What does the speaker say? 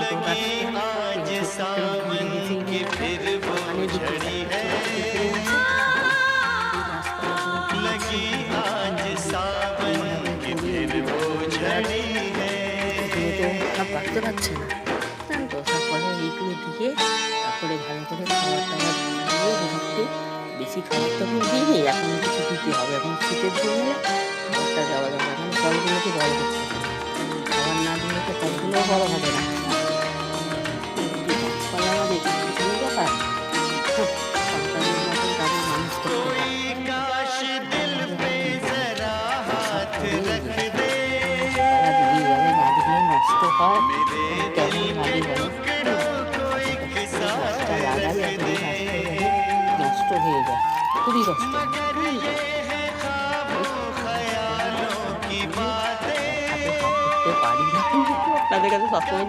ছোট রাস্তা ওখানে দুটো পারতে পারছে না জান তো। তারপরে এইটুকু দিয়ে তারপরে ভালো করে খাবার টাবার দিয়ে রুটিতে বেশি খাবার তখন দিইনি, এখন কিছু দিতে হবে। এখন শীতের জন্য খাবারটা দেওয়া যাবে, এখন ফলগুলোকে বড় হচ্ছে, খাবার না দিলে তো ফলগুলোও বড় হবে না। গাছপালা আমাদের কোনো ব্যাপার সন্তানের মতন তাদের মানুষ করতে হয়। গাছপালা দিলেই হবে, না দিলে নষ্ট হয়। কেমন ভাবে বলে গাছটা লাগাই এখন গাছটা নষ্ট হয়ে যায়, খুবই কষ্ট। হাতে হাত করতে পারি না, আপনাদের কাছে সবসময়